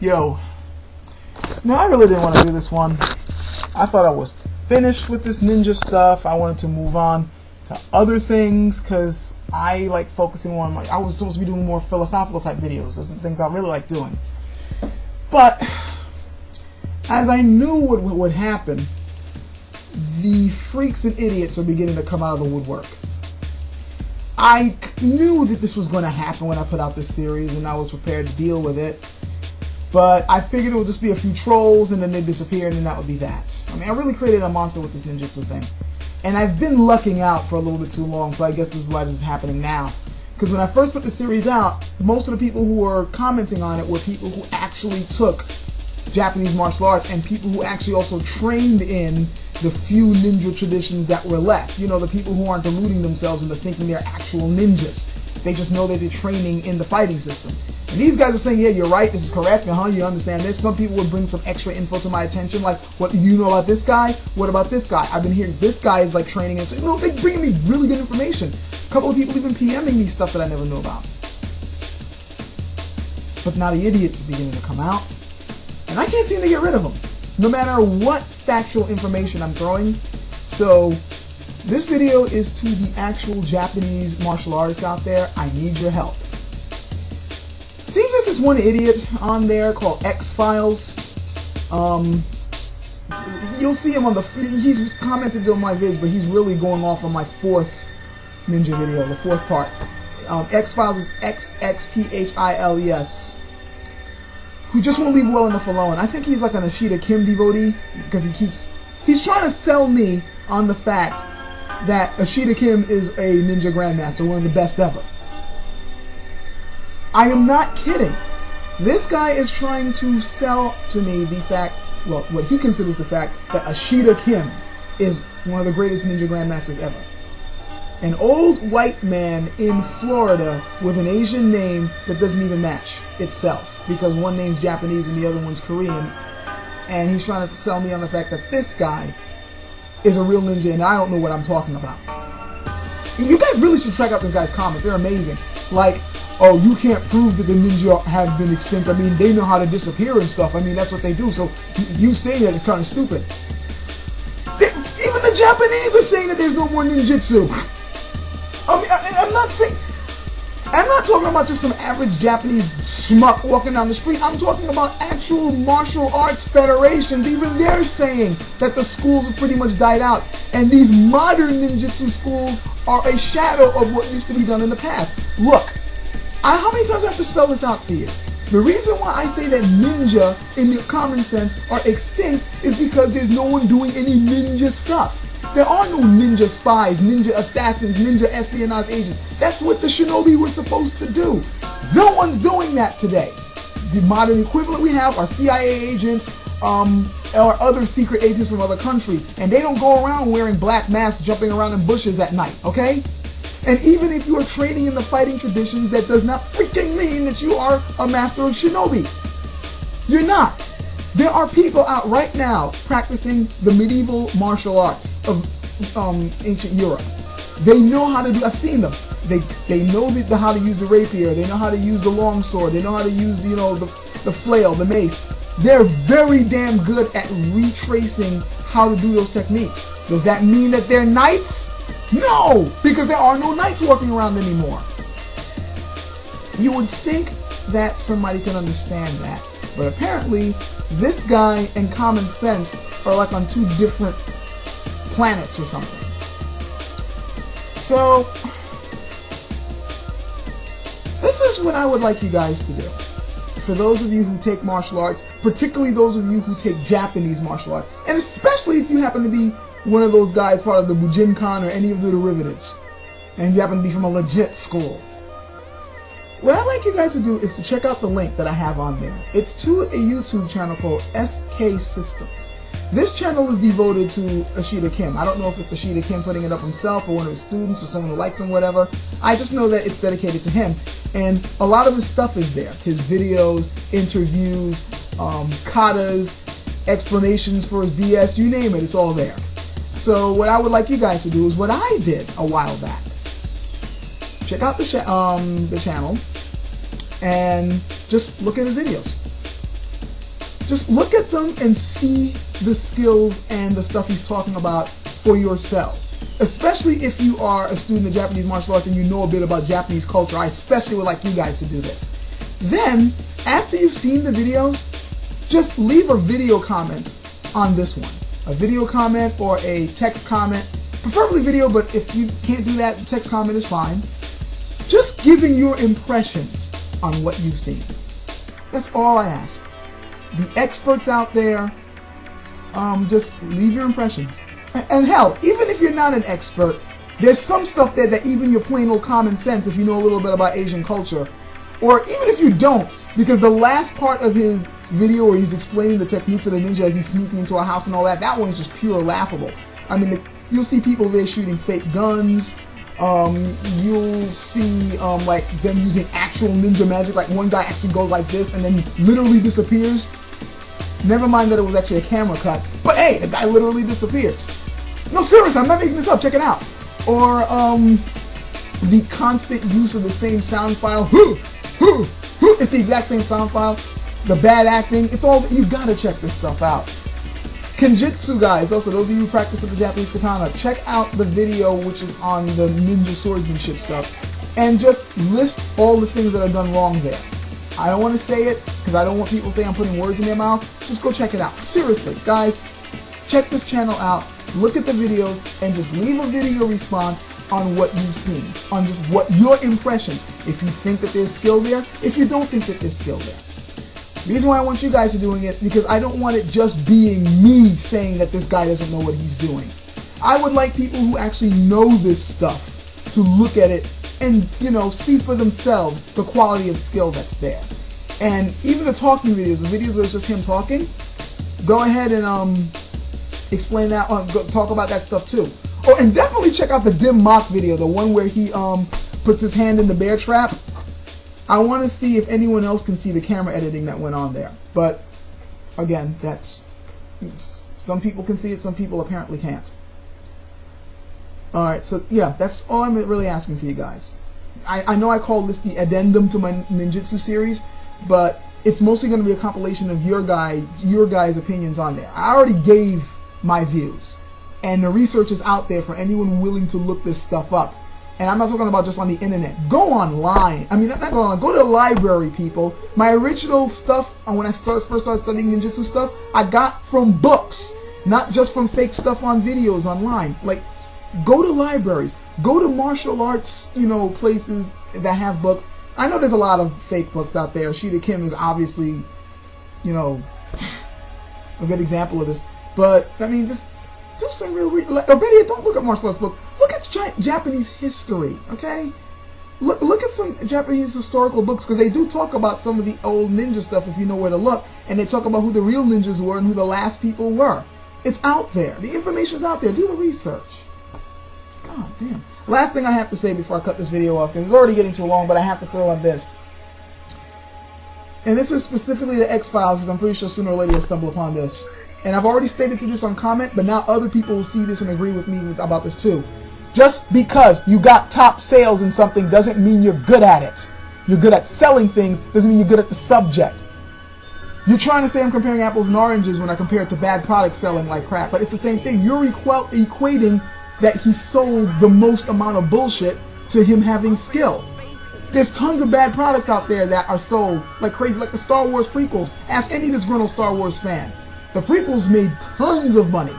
Yo, no, I really didn't want to do this one. I thought I was finished with this ninja stuff. I wanted to move on to other things because I like focusing on I was supposed to be doing more philosophical type videos. Those are the things I really like doing. But as I knew what would happen, the freaks and idiots are beginning to come out of the woodwork. I knew that this was going to happen when I put out this series, and I was prepared to deal with it. But I figured it would just be a few trolls, and then they'd disappear, and then that would be that. I mean, I really created a monster with this ninjutsu thing. And I've been lucking out for a little bit too long, so I guess this is why this is happening now. Because when I first put the series out, most of the people who were commenting on it were people who actually took Japanese martial arts and people who actually also trained in the few ninja traditions that were left. You know, the people who aren't deluding themselves into thinking they're actual ninjas. They just know that they're training in the fighting system. And these guys are saying, yeah, you're right, this is correct, you understand this. Some people would bring some extra info to my attention, like, what do you know about this guy? What about this guy? I've been hearing this guy is like training, and no, they bring me really good information. A couple of people even PMing me stuff that I never knew about. But now the idiots are beginning to come out, and I can't seem to get rid of them, no matter what factual information I'm throwing. So this video is to the actual Japanese martial artists out there. I need your help. Seems there's this one idiot on there called X-Files. You'll see him on the... He's commented on my vids, but he's really going off on my fourth ninja video, the fourth part. X-Files is XXPHILES. Who just won't leave well enough alone. I think he's like an Ashita Kim devotee, because he's trying to sell me on the fact that Ashita Kim is a ninja grandmaster, one of the best ever. I am not kidding. This guy is trying to sell to me the fact, well, what he considers the fact that Ashita Kim is one of the greatest ninja grandmasters ever. An old white man in Florida with an Asian name that doesn't even match itself, because one name's Japanese and the other one's Korean, and he's trying to sell me on the fact that this guy is a real ninja and I don't know what I'm talking about. You guys really should check out this guy's comments. They're amazing. Like, oh, you can't prove that the ninja have been extinct. I mean, they know how to disappear and stuff. I mean, that's what they do. So you saying that is kind of stupid. Even the Japanese are saying that there's no more ninjutsu. I mean, I'm not talking about just some average Japanese schmuck walking down the street. I'm talking about actual martial arts federations. Even they're saying that the schools have pretty much died out. And these modern ninjutsu schools are a shadow of what used to be done in the past. Look, how many times do I have to spell this out for you? The reason why I say that ninja, in the common sense, are extinct is because there's no one doing any ninja stuff. There are no ninja spies, ninja assassins, ninja espionage agents. That's what the shinobi were supposed to do. No one's doing that today. The modern equivalent we have are CIA agents or other secret agents from other countries. And they don't go around wearing black masks, jumping around in bushes at night, okay? And even if you are training in the fighting traditions, that does not freaking mean that you are a master of shinobi. You're not. There are people out right now practicing the medieval martial arts of ancient Europe. They know how to do, I've seen them. They know how to use the rapier, they know how to use the longsword, they know how to use the flail, the mace. They're very damn good at retracing how to do those techniques. Does that mean that they're knights? No, because there are no knights walking around anymore. You would think that somebody can understand that, but apparently this guy and common sense are like on two different planets or something. So this is what I would like you guys to do. For those of you who take martial arts, particularly those of you who take Japanese martial arts, and especially if you happen to be one of those guys part of the Bujinkan or any of the derivatives, and you happen to be from a legit school, what I'd like you guys to do is to check out the link that I have on there. It's to a YouTube channel called SK Systems. This channel is devoted to Ashita Kim. I don't know if it's Ashita Kim putting it up himself or one of his students or someone who likes him, whatever. I just know that it's dedicated to him. And a lot of his stuff is there. His videos, interviews, katas, explanations for his BS, you name it, it's all there. So what I would like you guys to do is what I did a while back. Check out the channel and just look at his videos. Just look at them and see the skills and the stuff he's talking about for yourselves. Especially if you are a student of Japanese martial arts and you know a bit about Japanese culture. I especially would like you guys to do this. Then, after you've seen the videos, just leave a video comment on this one. A video comment or a text comment. Preferably video, but if you can't do that, text comment is fine. Just giving your impressions on what you've seen. That's all I ask. The experts out there, just leave your impressions. And hell, even if you're not an expert, there's some stuff there that even your plain old common sense, if you know a little bit about Asian culture, or even if you don't, because the last part of his video where he's explaining the techniques of the ninja as he's sneaking into a house and all that, that one is just pure laughable. I mean, you'll see people there shooting fake guns. You'll see like them using actual ninja magic, like one guy actually goes like this and then literally disappears. Never mind that it was actually a camera cut, but hey, the guy literally disappears. No, seriously, I'm not making this up, check it out. Or the constant use of the same sound file. It's the exact same sound file. The bad acting, it's all, you gotta check this stuff out. Ninjutsu guys, also those of you who practice with the Japanese katana, check out the video which is on the ninja swordsmanship stuff and just list all the things that are done wrong there. I don't want to say it because I don't want people to say I'm putting words in their mouth. Just go check it out. Seriously, guys, check this channel out, look at the videos, and just leave a video response on what you've seen, on just what your impressions, if you think that there's skill there, if you don't think that there's skill there. The reason why I want you guys to doing it, because I don't want it just being me saying that this guy doesn't know what he's doing. I would like people who actually know this stuff to look at it and, you know, see for themselves the quality of skill that's there. And even the talking videos, the videos where it's just him talking, go ahead and explain that, talk about that stuff too. Oh, and definitely check out the dim mock video, the one where he puts his hand in the bear trap. I want to see if anyone else can see the camera editing that went on there. But again, that's, some people can see it, some people apparently can't. Alright, so yeah, that's all I'm really asking for you guys. I know I call this the addendum to my ninjutsu series, but it's mostly going to be a compilation of your guys' opinions on there. I already gave my views, and the research is out there for anyone willing to look this stuff up. And I'm not talking about just on the internet. Go online. I mean, not go online. Go to the library, people. My original stuff, when I first started studying ninjutsu stuff, I got from books, not just from fake stuff on videos online. Like, go to libraries. Go to martial arts, you know, places that have books. I know there's a lot of fake books out there. Shida Kim is obviously, you know, a good example of this. But, I mean, just do some real, or better yet, don't look at martial arts books. Look at Japanese history, okay? Look at some Japanese historical books, because they do talk about some of the old ninja stuff if you know where to look, and they talk about who the real ninjas were and who the last people were. It's out there. The information's out there. Do the research. God damn. Last thing I have to say before I cut this video off, because it's already getting too long, but I have to throw on this. And this is specifically the X-Files, because I'm pretty sure sooner or later you'll stumble upon this. And I've already stated to this on comment, but now other people will see this and agree with me about this too. Just because you got top sales in something doesn't mean you're good at it. You're good at selling things doesn't mean you're good at the subject. You're trying to say I'm comparing apples and oranges when I compare it to bad products selling like crap, but it's the same thing. You're equating that he sold the most amount of bullshit to him having skill. There's tons of bad products out there that are sold like crazy, like the Star Wars prequels. Ask any disgruntled Star Wars fan. The prequels made tons of money.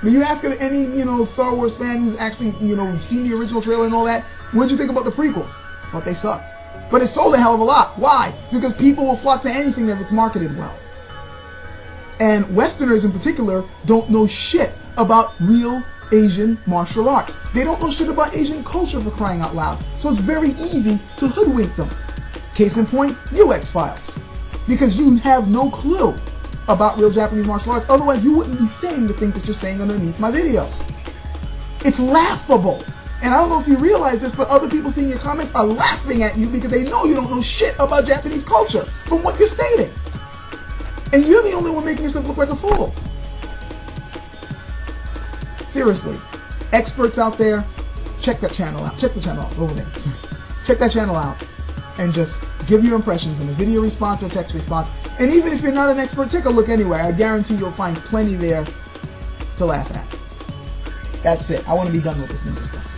When you ask any, you know, Star Wars fan who's actually, you know, seen the original trailer and all that, what did you think about the prequels? I thought they sucked. But it sold a hell of a lot. Why? Because people will flock to anything if it's marketed well. And Westerners in particular don't know shit about real Asian martial arts. They don't know shit about Asian culture, for crying out loud. So it's very easy to hoodwink them. Case in point, you X-Files. Because you have no clue about real Japanese martial arts. Otherwise, you wouldn't be saying the things that you're saying underneath my videos. It's laughable. And I don't know if you realize this, but other people seeing your comments are laughing at you because they know you don't know shit about Japanese culture from what you're stating. And you're the only one making yourself look like a fool. Seriously. Experts out there, check that channel out. Check the channel out over there. Check that channel out and just Give your impressions in a video response or text response. And even if you're not an expert, take a look anyway. I guarantee you'll find plenty there to laugh at. That's it. I want to be done with this ninja stuff.